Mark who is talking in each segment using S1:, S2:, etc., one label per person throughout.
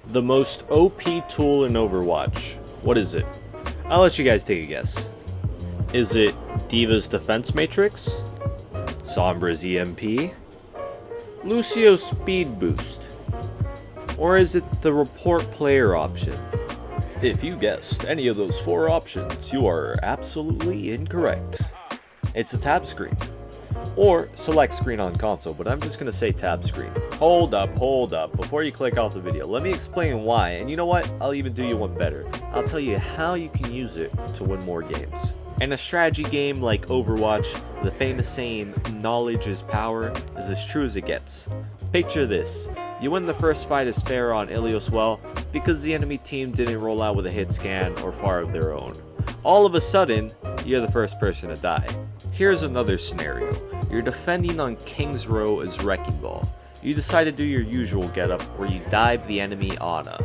S1: The most OP tool in Overwatch. What is it? I'll let you guys take a guess. Is it Diva's Defense Matrix? Sombra's EMP? Lucio's Speed Boost? Or is it the Report Player option? If you guessed any of those 4 options, you are absolutely incorrect. It's a tab screen. Or select screen on console, but I'm just going to say tab screen. Hold up. Before you click off the video, let me explain why. And you know what? I'll even do you one better. I'll tell you how you can use it to win more games. In a strategy game like Overwatch, the famous saying, knowledge is power, is as true as it gets. Picture this. You win the first fight as fair on Ilios well because the enemy team didn't roll out with a hit scan or fire of their own. All of a sudden, you're the first person to die. Here's another scenario. You're defending on King's Row as Wrecking Ball. You decide to do your usual getup where you dive the enemy Ana.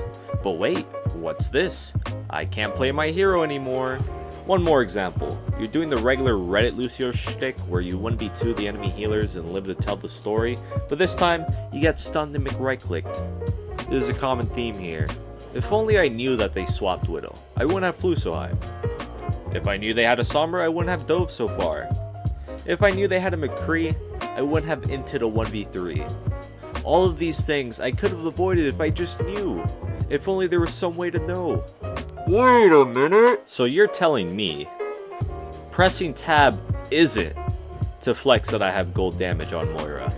S1: But wait, what's this? I can't play my hero anymore. One more example. You're doing the regular Reddit Lucio shtick where you 1v2 the enemy healers and live to tell the story, but this time you get stunned and McRight-clicked. There's a common theme here. If only I knew that they swapped Widow, I wouldn't have flew so high. If I knew they had a Sombra, I wouldn't have dove so far. If I knew they had a McCree, I wouldn't have inted a 1v3. All of these things I could have avoided if I just knew. If only there was some way to know. Wait a minute! So you're telling me pressing tab isn't to flex that I have gold damage on Moira.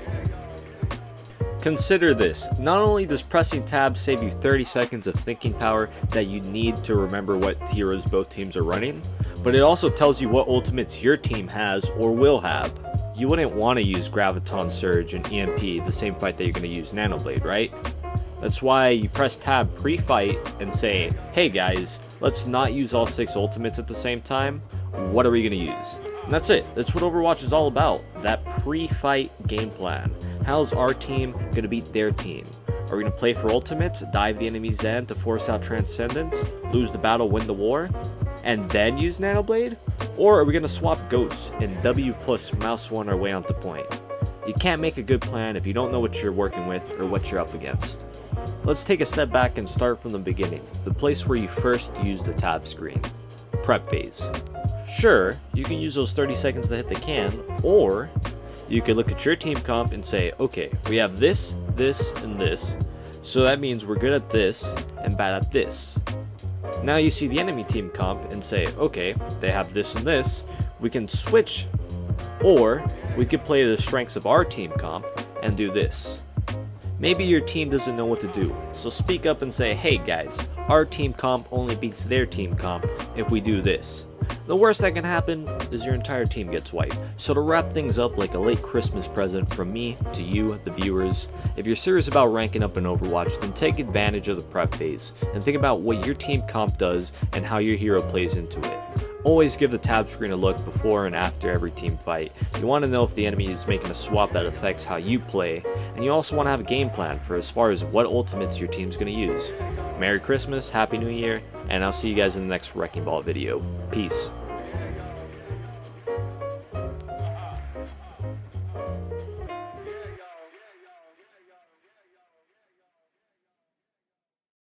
S1: Consider this, not only does pressing tab save you 30 seconds of thinking power that you need to remember what heroes both teams are running, but it also tells you what ultimates your team has or will have. You wouldn't want to use Graviton Surge and EMP the same fight that you're going to use Nanoblade, right? That's why you press tab pre-fight and say, hey guys, let's not use all 6 ultimates at the same time. What are we going to use? And that's it. That's what Overwatch is all about. That pre-fight game plan. How's our team going to beat their team? Are we going to play for ultimates, dive the enemy's Zen to force out Transcendence, lose the battle, win the war, and then use Nanoblade? Or are we going to swap goats and W plus mouse one our way onto point? You can't make a good plan if you don't know what you're working with or what you're up against. Let's take a step back and start from the beginning, the place where you first used the tab screen. Prep phase. Sure, you can use those 30 seconds to hit the can, or you could look at your team comp and say, okay, we have this, this, and this, so that means we're good at this and bad at this. Now you see the enemy team comp and say, okay, they have this and this, we can switch, or we could play to the strengths of our team comp and do this. Maybe your team doesn't know what to do, so speak up and say, hey guys, our team comp only beats their team comp if we do this. The worst that can happen is your entire team gets wiped. So to wrap things up like a late Christmas present from me to you, the viewers, if you're serious about ranking up in Overwatch, then take advantage of the prep phase and think about what your team comp does and how your hero plays into it. Always give the tab screen a look before and after every team fight. You want to know if the enemy is making a swap that affects how you play, and you also want to have a game plan for as far as what ultimates your team's going to use. Merry Christmas, Happy New Year, and I'll see you guys in the next Wrecking Ball video. Peace.